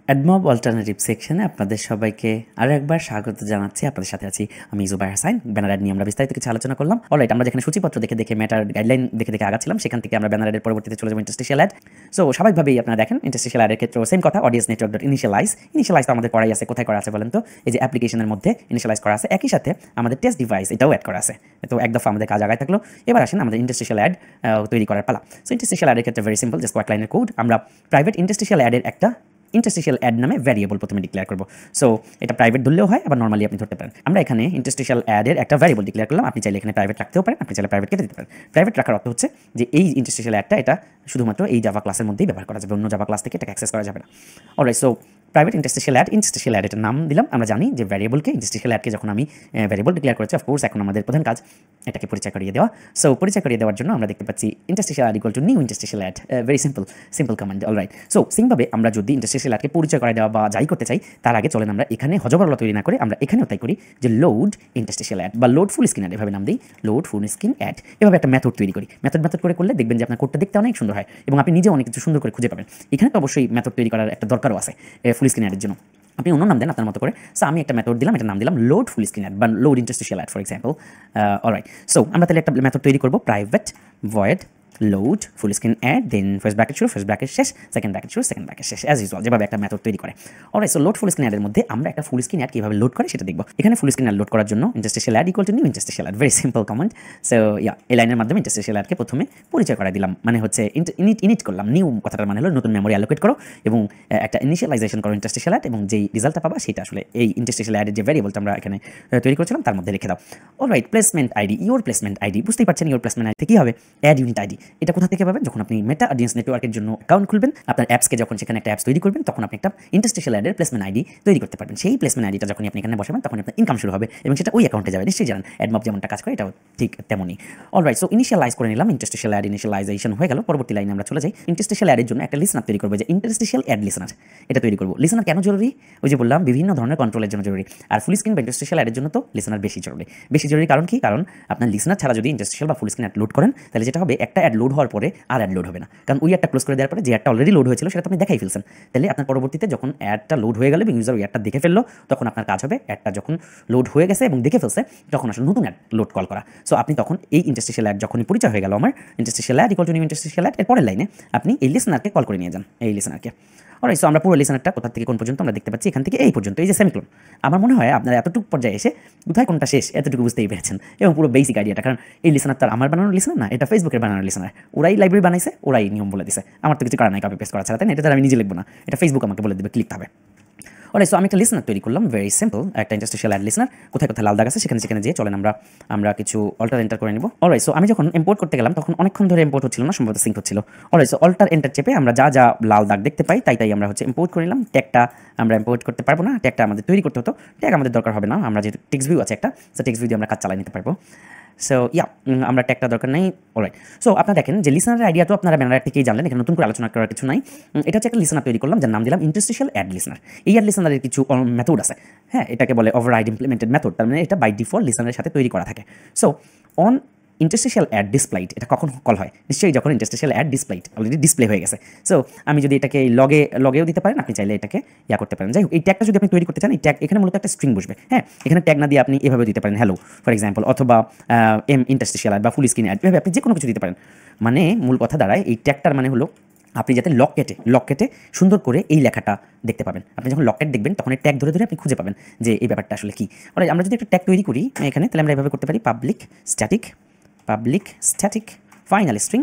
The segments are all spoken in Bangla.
অ্যাডমব অল্টারনেটিভ সেকশনে আপনাদের সবাইকে আরও একবার স্বাগত জানাচ্ছি। আপনাদের সাথে আছি আমি জুবাইর হাসান। ব্যানার অ্যাড নিয়ে আমরা বিস্তারিত কিছু আলোচনা করলাম। অলরাইট, আমরা যেখানে সূচিপত্র দেখে ম্যাটার গাইডলাইন দেখে আগাচ্ছিলাম, সেখান থেকে আমরা ব্যানার অ্যাডের পরবর্তীতে চলে যাবো ইন্টারস্টিশিয়াল অ্যাড। সো স্বাভাবিকভাবেই আপনারা দেখেন ইন্টারস্টিশিয়াল অ্যাডের ক্ষেত্রেও সেম কথা, অডিয়েন্স নেটওয়ার্ক ডট ইনিশিয়ালাইজ তো আমাদের করাই আছে। কোথায় করা আছে বলেন তো? এই যে অ্যাপ্লিকেশনের মধ্যে ইনিশিয়ালাইজ করা আছে, একই সাথে আমাদের টেস্ট ডিভাইস এটাও অ্যাড করা আছে। তো এক দফা আমাদের কাজ আগায় থাকলো। এবার আসেন আমাদের ইন্টারস্টিশিয়াল অ্যাড তৈরি করার পালা। সো ইন্টারস্টিশিয়াল অ্যাডের ক্ষেত্রে ভেরি সিম্পল, জাস্ট কয়েক লাইনের কোড। আমরা প্রাইভেট ইন্টারস্টিশিয়াল অ্যাডের একটা ইন্টারস্টিশিয়াল অ্যাড নামে ভ্যারিয়েবল প্রথমে ডিক্লেয়ার করব। সো এটা প্রাইভেট ধরলেও হয়, আবার নর্মালি আপনি ধরতে পারেন। আমরা এখানে ইন্টারস্টিশিয়াল অ্যাডের একটা ভ্যারিয়েবল ডিক্লেয়ার করলাম। আপনি চাইলে এখানে প্রাইভেট রাখতেও পারেন, আপনি চাইলে প্রাইভেট কেটে দিতে পারেন। প্রাইভেট রাখার অর্থ হচ্ছে যে এই ইন্টারস্টিশিয়াল অ্যাডটা এটা শুধুমাত্র এই জাভা ক্লাসের মধ্যেই ব্যবহার করা যাবে, অন্য জাভা ক্লাস থেকে এটাকে অ্যাক্সেস করা যাবে না। Alright, so private interstitial ad এটার নাম দিলাম। আমরা জানি যে ভ্যারিয়েবলকে ইন্টারস্টিশিয়াল অ্যাডকে যখন আমি ভ্যারিয়েবল ডিক্লেয়ার করেছি, অফকোর্স এখন আমাদের প্রধান কাজ এটাকে পরিচয় করিয়ে দেওয়া। সো পরিচয় করিয়ে দেওয়ার জন্য আমরা দেখতে পাচ্ছি interstitial ad equal to new interstitial ad. Very simple command. Alright, so সিমভাবে আমরা যদি ইন্টারস্টিশিয়াল অ্যাডকে পরিচয় করিয়ে দেওয়া বা যাই করতে চাই, তার আগে চলেন আমরা এখানে হজবরলা তৈরি না করে আমরা এখানেও তাই করি যে লোড ইন্টারস্টিশিয়াল অ্যাড বা লোড ফুল স্ক্রিন অ্যাড, এভাবে নাম দিই, লোড ফুল স্ক্রিন অ্যাড। এভাবে একটা মেথড তৈরি করি। মেথড করে করলে দেখবেন যে আপনার কোডটা দেখতে অনেক সুন্দর হয় এবং আপনি নিজে অনেক কিছু সুন্দর করে খুঁজে পাবেন। এখানে তো অবশ্যই মেথড তৈরি করার একটা দরকারও আছে ফুল স্ক্রিন অ্যাডের জন্য। আপনি অন্য নাম দেন আপনার মতো করে। সো আমি একটা মেথড দিলাম, এটার নাম দিলাম লোড ফুল স্ক্রিন অ্যাড বা load interstitial ad for example. Alright, so আমরা তাহলে একটা মেথড তৈরি করব, private void load full screen ad, then first bracket শুরু, ফার্স্ট ব্র্যাকেট শেষ, সেকেন্ড ব্র্যাকেট শুরু, সেকেন্ড ব্র্যাকেট শেষ, অ্যাজ ইউজুয়াল যেভাবে একটা মেথড তৈরি করে। Alright, so load full screen অ্যাডের মধ্যে আমরা একটা ফুল স্ক্রিন অ্যাড কীভাবে লোড করে সেটা দেখব। এখানে ফুল স্ক্রিন অ্যাড লোড করার জন্য interstitial ad equal to new interstitial ad, very simple command. So এই লাইনের মাধ্যমে ইন্টারস্টিশিয়াল অ্যাডকে প্রথমে পরিচয় করা দিলাম, মানে হচ্ছে ইনিট করলাম। নিউ কথাটার মানে হলো নতুন মেমোরি অ্যালোকেট করো এবং একটা ইনিশিয়ালাইজেশন করো ইন্টারস্টিশিয়াল অ্যাড, এবং যেই রেজাল্টটা পাবা সেটা আসলে এই ইন্টারস্টিশিয়াল অ্যাডের যে ভ্যারিয়েবলটা আমরা এখানে তৈরি করেছিলাম তার মধ্যে রেখে দাও। Alright, placement ID, your placement ID, বুঝতেই পারছেন ইওর প্লেসমেন্ট আইডি কী হবে? Ad unit ID. এটা কোথা থেকে পাবেন? যখন আপনি মেটা অডিয়েন্স নেটওয়ার্কের জন্য অ্যাকাউন্ট খুলবেন, আপনার অ্যাপসকে যখন সেখানে একটা অ্যাপস তৈরি করবেন, তখন আপনি একটা ইন্টারস্টিশিয়াল অ্যাডের প্লেসমেন্ট আইডি তৈরি করতে পারবেন। সেই প্লেসমেন্ট আইডিটা যখন আপনি এখানে বসাবেন, তখন আপনার ইনকাম শুরু হবে এবং সেটা ওই অ্যাকাউন্টে যাবে। নিশ্চয়ই জানেন অ্যাডমব যেমনটা কাজ করে এটাও ঠিক তেমনই। অলরাইট, সো ইনিশিয়ালাইজ করে নিলাম, ইন্টারস্টিশিয়াল অ্যাড ইনিশিয়ালাইজেশন হয়ে গেল। পরবর্তী লাইনে আমরা চলে যাই। ইন্টারস্টিশিয়াল অ্যাডের জন্য একটা লিসনার তৈরি করবো, যে ইন্টারস্টিশিয়াল অ্যাড লিসনার, এটা তৈরি করবো। লিসনার কেন জরুরি? ওই যে বললাম বিভিন্ন ধরনের কন্ট্রোলের জন্য জরুরি। আর ফুল স্ক্রিন বা ইন্টারস্টিশিয়াল অ্যাডের জন্য তো লিসনার বেশি জরুরি। কারণ কি? কারণ আপনার লিসনার ছাড়া যদি ইন্টারস্টিশিয়াল বা ফুল স্ক্রিন অ্যাড লোড করেন, তাহলে যেটা হবে, একটা অ্যাড লোড হওয়ার পরে আর অ্যাড লোড হবে না, কারণ ওই অ্যাডটা ক্লোজ করে দেওয়ার পরে যে অ্যাডটা অলরেডি লোড হয়েছিল সেটা আপনি দেখাই ফেলছেন। তাহলে আপনার পরবর্তীতে যখন অ্যাডটা লোড হয়ে গেল এবং ইউজার ওই অ্যাডটা দেখে ফেললো, তখন আপনার কাজ হবে অ্যাডটা যখন লোড হয়ে গেছে এবং দেখে ফেলছে, তখন আসলে নতুন অ্যাড লোড কল করা। সো আপনি তখন এই ইন্টারস্টিশিয়াল অ্যাড যখনই পরিচয় হয়ে গেল আমার, interstitial ad equal to new interstitial ad, এর পরের লাইনে আপনি এই লিসনারকে কল করে নিয়ে যান, এই লিসনারকে। অলরাইট, সো আমরা পুরো লিসনারটা কোথা থেকে কোন পর্যন্ত আমরা দেখতে পাচ্ছি, এখান থেকে এই পর্যন্ত, এই যে সেমিক্লোন। আমার মনে হয় আপনারা এতটুকু পর্যায়ে এসে কোথায় কোনটা শেষ এতটুকু বুঝতেই পেরেছেন এবং পুরো বেসিক আইডিয়াটা। কারণ এই লিসনার তার আমার বানানোর লিসনার না, এটা ফেসবুকের বানানোর লিসনার। ওরাই লাইব্রেরি বানাইছে, ওরাই নিয়ম বলে দিছে, আমার তো কিছু করার নাই কপি পেস্ট করা ছাড়া, তাই না? এটা আমি নিজে লিখবো না, এটা ফেসবুক আমাকে বলে দেবে কি লিখতে হবে। অলরাইট, সো আমি একটা লিসনার তৈরি করলাম, ভেরি সিম্পল, একটা ইন্টারস্টিশিয়াল অ্যাড লিসনার। কোথায় লাল দাগ আছে সেখানে যেয়ে চলেন আমরা কিছু অল্টার এন্টার করে নিব। অলরাইট, সো আমি যখন ইম্পোর্ট করতে গেলাম তখন অনেকক্ষণ ধরে ইম্পোর্ট হচ্ছিল না, সম্ভবত সিঙ্ক হচ্ছিল। অলরাইট, সো অল্টার এন্টার চেপে আমরা যা লাল দাগ দেখতে পাই তাই আমরা হচ্ছে ইম্পোর্ট করে নিলাম। ট্যাগটা আমরা ইম্পোর্ট করতে পারবো না, ট্যাগটা আমাদের তৈরি করতে হতো। ট্যাগ আমাদের দরকার হবে না, আমরা যেহেতু টেক্সট ভিউ আছে একটা, সো টেক্সট ভিউ দিয়ে আমরা কাজ চালাই নিতে পারবো। সো আমরা ট্যাগটা দরকার নেই। অলরাইট, সো আপনারা দেখেন যে লিসনারের আইডিয়া তো আপনারা ব্যানার থেকেই জানলেন, এখানে নতুন করে আলোচনা করার কিছু নাই। এটা হচ্ছে একটা লিসনার তৈরি করলাম যার নাম দিলাম ইন্টারস্টিশিয়াল অ্যাড লিসনার। এই অ্যাড লিসনারের কিছু মেথড আছে, হ্যাঁ, এটাকে বলে ওভাররাইড ইমপ্লিমেন্টেড মেথড। তার মানে এটা বাই ডিফল্ট লিসনারের সাথে তৈরি করা থাকে। So on interstitial ad displayed, এটা কখন কল হয়? নিশ্চয়ই যখন interstitial ad displayed already display হয়ে গেছে। সো আমি যদি এটাকে লগেও দিতে পারেন, আপনি চাইলে এটাকে করতে পারেন। যাই হোক, এই ট্যাগটা যদি আপনি তৈরি করতে চান, এই ট্যাগ এখানে মূলত একটা স্ট্রিং বসবে। হ্যাঁ, এখানে ট্যাগ না দিয়ে আপনি এভাবে দিতে পারেন, হ্যালো ফর এক্সাম্পল, অথবা ইন্টারস্টিশিয়াল অ্যাড বা ফুল স্ক্রিন অ্যাড, এভাবে আপনি যে কোনো কিছু দিতে পারেন। মানে মূল কথা দাঁড়ায়, এই ট্যাগটার মানে হলো আপনি যাতে লক কেটে সুন্দর করে এই লেখাটা দেখতে পাবেন। আপনি যখন লকেট দেখবেন তখন এই ট্যাগ ধরে আপনি খুঁজে পাবেন যে এই ব্যাপারটা আসলে কি। আমরা যদি একটা ট্যাগ তৈরি করি এখানে, তাহলে আমরা এভাবে করতে পারি, পাবলিক স্ট্যাটিক ফাইনাল স্ট্রিং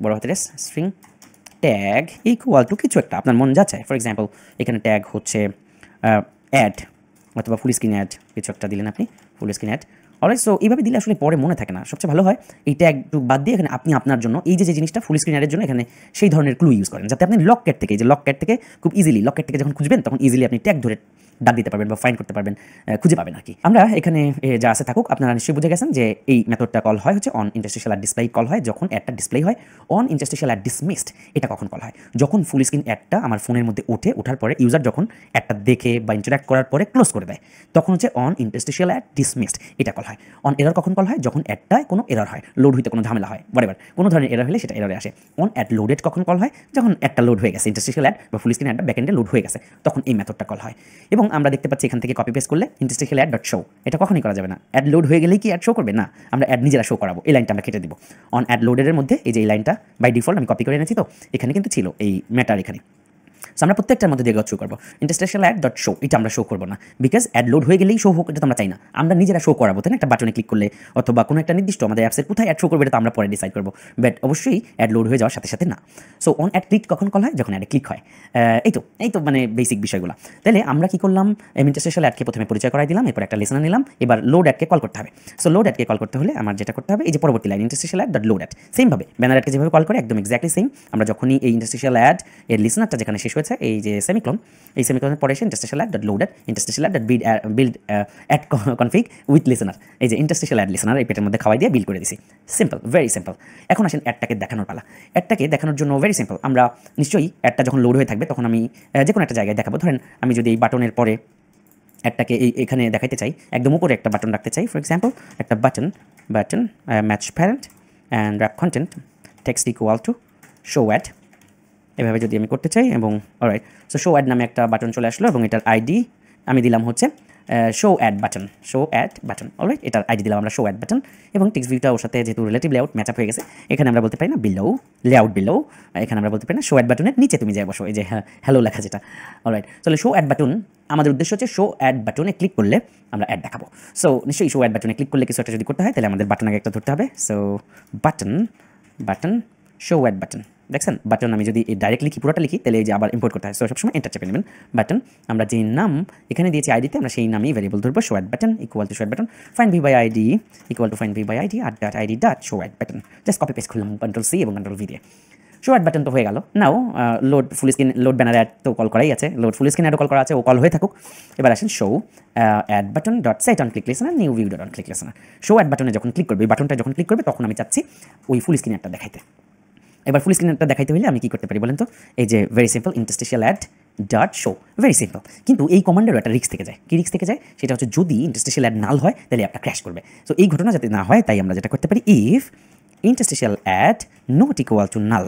বড় হাতের স্ট্রিং ট্যাগ ইকুয়াল টু কিছু একটা আপনার মন যাচ্ছে। ফর এক্সাম্পল এখানে ট্যাগ হচ্ছে অ্যাড অথবা ফুল স্ক্রিন অ্যাড, কিছু একটা দিলেন আপনি, full screen ad. Alright, so এইভাবে দিলে আসলে পরে মনে থাকে না। সবচেয়ে ভালো হয় এই ট্যাগ বাদ দিয়ে এখানে আপনি আপনার জন্য এই যে জিনিসটা ফুল স্ক্রিন অ্যাডের জন্য এখানে সেই ধরনের ক্লু ইউজ করেন, যাতে আপনি লক ক্যাট থেকে খুব ইজিলি, লক ক্যাট থেকে যখন খুঁজবেন তখন ইজিলি আপনি ট্যাগ ধরে ডাক দিতে পারবেন বা ফাইন্ড করতে পারবেন, খুঁজে পাবেন আর কি। আমরা এখানে যা আছে থাকুক, আপনারা নিশ্চয়ই বুঝে গেছেন যে এই মেথডটা কল হয় হচ্ছে on interstitial ad display call হয় যখন অ্যাডটা ডিসপ্লে হয়। অন ইন্টারস্টিশিয়াল অ্যাড ডিসমিসড এটা কখন কল হয়? যখন ফুল স্ক্রিন অ্যাডটা আমার ফোনের মধ্যে ওঠার পরে ইউজার যখন অ্যাডটা দেখে বা ইন্টারাক্ট করার পরে ক্লোজ করে দেয়, তখন হচ্ছে অন ইন্টারস্টিশিয়াল অ্যাড ডিসমিসড এটা কল হয়। অন এরর কখন কল হয়? যখন অ্যাডটায় কোনো এরর হয়, লোড হইতে কোনো ঝামেলা হয়, বরাবর কোনো ধরনের এরর হলে সেটা এররে আসে। অন অ্যাড লোডেড কখন কল হয়? যখন অ্যাডটা লোড হয়ে গেছে, ইন্টারস্টিশিয়াল অ্যাড বা ফুল স্ক্রিন অ্যাডটা ব্যাকএন্ডে লোড হয়ে গেছে, তখন এই মেথডটা কল হয়। এবং আমরা দেখতে পাচ্ছি এখান থেকে কপি পেস্ট করলে ইন্টারস্টিশিয়াল অ্যাড ডট শো এটা কখনই করা যাবে না। অ্যাড লোড হয়ে গেলেই কি অ্যাড শো করবে? না, আমরা অ্যাড নিজেরা শো করাবো। এই লাইনটা আমরা কেটে দিব। অন অ্যাড লোডের মধ্যে এই যে এই লাইনটা বাই ডিফল্ট আমি কপি করে এনেছি, তো এখানে কিন্তু ছিল এই ম্যাটার এখানে। সো আমরা প্রত্যেকটার মধ্যে দিয়ে শো করবো। ইন্টারস্টিশিয়াল অ্যাড ডট শো এটা আমরা শো করবো না, বিকজ অ্যাড লোড হয়ে গেলেই শো হোক এটা তো আমরা চাই না। আমরা নিজেরা শো করাবো, তাই না? একটা বাটনে ক্লিক করলে অথবা কোনো একটা নির্দিষ্ট আমাদের অ্যাপসের কোথায় অ্যাড শো করবে এটা তো আমরা পরে ডিসাইড করবো, বাট অবশ্যই অ্যাড লোড হয়ে যাওয়ার সাথে সাথে না। সো অন অ্যাড ক্লিক কখন কল হয়? যখন অ্যাডে ক্লিক হয়। এই তো মানে বেসিক বিষয়গুলো। তাহলে আমরা কি করলাম? ইন্টারস্টিশিয়াল অ্যাডকে প্রথমে পরিচয় করাই দিলাম, এরপর একটা লিসনার নিলাম, এবার লোড অ্যাডকে কল করতে হবে। সো লোড অ্যাডকে কল করতে হলে আমার যেটা করতে হবে, এই যে পরবর্তী line interstitial ad dot load ad, সেমভাবে ব্যানার অ্যাডকে যেভাবে কল করে একদম এক্স্যাক্টলি সেম। আমরা যখনই এই ইন্টারস্টিশিয়াল অ্যাড এর লিসনারটা যেখানে শেষ হয়েছে, এই যে সেমিকোলন, এই সেমিকোলনের পরে এসে interstitial ad dot load ad, interstitial ad dot build ad config with listener, এই যে ইন্টারস্টিশিয়াল অ্যাড লিসনার এই পেটের মধ্যে খাওয়াই দিয়ে বিল্ড করে দিছি। Simple, very simple. এখন আসেন অ্যাডটাকে দেখানোর পালা। অ্যাডটাকে দেখানোর জন্য ভেরি সিম্পল। আমরা নিশ্চয়ই অ্যাডটা যখন লোড হয়ে থাকবে তখন আমি যে কোনো একটা জায়গায় দেখাবো। ধরেন আমি যদি এই বাটনের পরে অ্যাডটাকে এখানে দেখাইতে চাই, একদম উপরে একটা বাটন রাখতে চাই, ফর এক্সাম্পল একটা button match parent and wrap content text equal to show ad, এভাবে যদি আমি করতে চাই, এবং অলরাইট, সো শো অ্যাড নামে একটা বাটন চলে আসলো এবং এটার আইডি আমি দিলাম হচ্ছে শো অ্যাড বাটন, অলরাইট, এটার আইডি দিলাম আমরা শো অ্যাড বাটন। এবং টেক্সট ভিউটা ওর সাথে যেহেতু রিলেটিভ লেআউট ম্যাচ আপ হয়ে গেছে, এখানে আমরা বলতে পারি না লেআউট বিলো, এখানে আমরা বলতে পারি না শো অ্যাড বাটনের নিচে তুমি যাই বসো, এই যে হ্যালো লেখা যেটা, অলরাইট। তাহলে শো অ্যাড বাটন, আমাদের উদ্দেশ্য হচ্ছে শো অ্যাড বাটনে ক্লিক করলে আমরা অ্যাড দেখাবো। সো নিশ্চয়ই শো অ্যাড বাটনে ক্লিক করলে কিছু একটা যদি করতে হয় তাহলে আমাদের বাটন আগে একটা ধরতে হবে। So button show ad button, দেখছেন বাটন আমি যদি ডাইরেক্ট লিখি, পুরোটা লিখি, তাহলে এই যে আবার ইম্পোর্ট করতে হয়। সো সবসময় এন্টার চেপে নেবেন। বাটন আমরা যে নাম এখানে দিয়েছি আইডিতে, আমরা সেই নামেই ভ্যারিয়েবল ধরবো, show ad button equal to show ad button, find V by ID equal to find V by ID @id show ad button. Just copy paste করলাম কন্ট্রোল সি এবং কন্ট্রোল ভি দিয়ে। শো অ্যাড বাটন তো হয়ে গেল। Now load full screen, load banner ad তো কল করাই আছে, লোড ফুল স্ক্রিন অ্যাডও কল করা আছে, ও কল হয়ে থাকুক। এবার আসেন show ad button dot set on click listener new view dot on click listener. Show ad বাটনে যখন ক্লিক করবে, এই বাটনটা যখন ক্লিক করবে তখন আমি চাচ্ছি ওই ফুল স্ক্রিন অ্যাডটা দেখাইতে। এবার ফুল স্ক্রিনটা দেখাইতে হলে আমি কী করতে পারি বলেন তো? এই যে very simple, interstitial ad dot show, very simple. কিন্তু এই কমান্ডেরও একটা রিস্ক থেকে যায়। কি রিস্ক থেকে যায়? সেটা হচ্ছে যদি ইন্টারস্টিশিয়াল অ্যাড নাল হয় তাহলে অ্যাপটা ক্র্যাশ করবে। সো এই ঘটনা যাতে না হয় তাই আমরা যেটা করতে পারি, if interstitial ad not equal to null,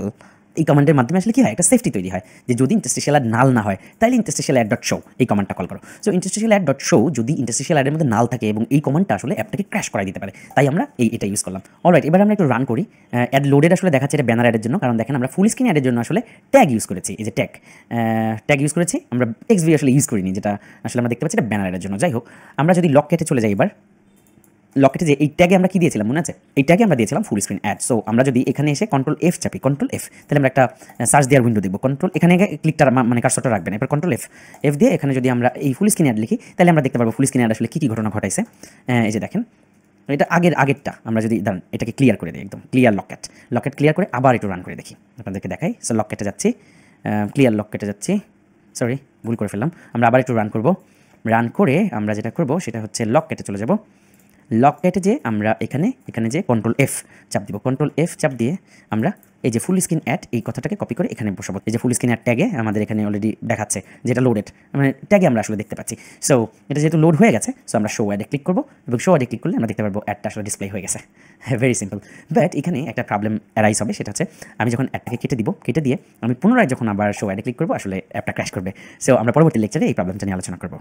এই কমান্ডের মাধ্যমে আসলে কি হয়, একটা সেফটি তৈরি হয় যে যদি ইন্টারস্টিশিয়াল অ্যাড নাল না হয় তাহলে ইন্টারস্টিশিয়াল অ্যাড ডট শো এই কমান্ডটা কল করো। So interstitial ad dot show যদি ইন্টারস্টিশিয়াল অ্যাডের মধ্যে নাল থাকে এবং এই কমান্ডটা আসলে অ্যাপটাকে ক্র্যাশ করাই দিতে পারে, তাই আমরা এটা ইউজ করলাম। অলরাইট, এবার আমরা একটু রান করি। অ্যাড লোডেড আসলে দেখাচ্ছে এটা ব্যানার অ্যাডের জন্য, কারণ দেখেন আমরা ফুল স্ক্রিন অ্যাডের জন্য আসলে ট্যাগ ইউজ করেছি, এই যে ট্যাগ ইউজ করেছি আমরা, টেক্সট আসলে ইউজ করিনি, যেটা আসলে আমরা দেখতে পাচ্ছি এটা ব্যানার অ্যাডের জন্য। যাই হোক, আমরা যদি লক কেটে চলে যাই, এবার লকেটে যে এই ট্যাগে আমরা কি দিয়েছিলাম মনে আছে? এই ট্যাগে আমরা দিয়েছিলাম ফুল স্ক্রিন অ্যাড। সো আমরা যদি এখানে এসে কন্ট্রোল এফ চাপি, কন্ট্রোল এফ, তাহলে আমরা একটা সার্চ দেওয়ার উইন্ডো দেখবো। কন্ট্রোল এখানে ক্লিকটা মানে কার্সরটা রাখবেন, এরপর কন্ট্রোল এফ দিয়ে এখানে যদি আমরা এই ফুল স্ক্রিন অ্যাড লিখি তাহলে আমরা দেখতে পারবো ফুল স্ক্রিন অ্যাড আসলে কী ঘটনা ঘটাইছে। এই যে দেখেন, এটা আগেরটা আমরা যদি দাঁড়ান এটাকে ক্লিয়ার করে দিই, একদম ক্লিয়ার লকেট ক্লিয়ার করে আবার একটু রান করে দেখি, আপনাদেরকে দেখাই। সো লক কেটে যাচ্ছি, ক্লিয়ার লক কেটে যাচ্ছি, সরি ভুল করে ফেললাম। আমরা আবার একটু রান করব। রান করে আমরা যেটা করব সেটা হচ্ছে লক কেটে চলে যাব। লক কেটে যে আমরা এখানে যে কন্ট্রোল এফ চাপ দিব, কন্ট্রোল এফ চাপ দিয়ে আমরা এই যে ফুল স্ক্রিন অ্যাড এই কথাটাকে কপি করে এখানে বসাবো। এই যে ফুল স্ক্রিন অ্যাড ট্যাগে আমাদের এখানে অলরেডি দেখাচ্ছে যেটা লোডেড, মানে ট্যাগে আমরা আসলে দেখতে পাচ্ছি। সো এটা যেহেতু লোড হয়ে গেছে, সো আমরা শো অ্যাডে ক্লিক করবো এবং শো অ্যাডে ক্লিক করলে আমরা দেখতে পারবো অ্যাডটা আসলে ডিসপ্লে হয়ে গেছে। Very simple. বাট এখানে একটা প্রবলেম অ্যারাইজ হবে, সেটা হচ্ছে আমি যখন অ্যাডটাকে কেটে দিয়ে আমি পুনরায় যখন আবার শো অ্যাডে ক্লিক করবো আসলে অ্যাপটা ক্র্যাশ করবে। সো আমরা পরবর্তী লেকচারে এই প্রবলেমটা নিয়ে আলোচনা করবো।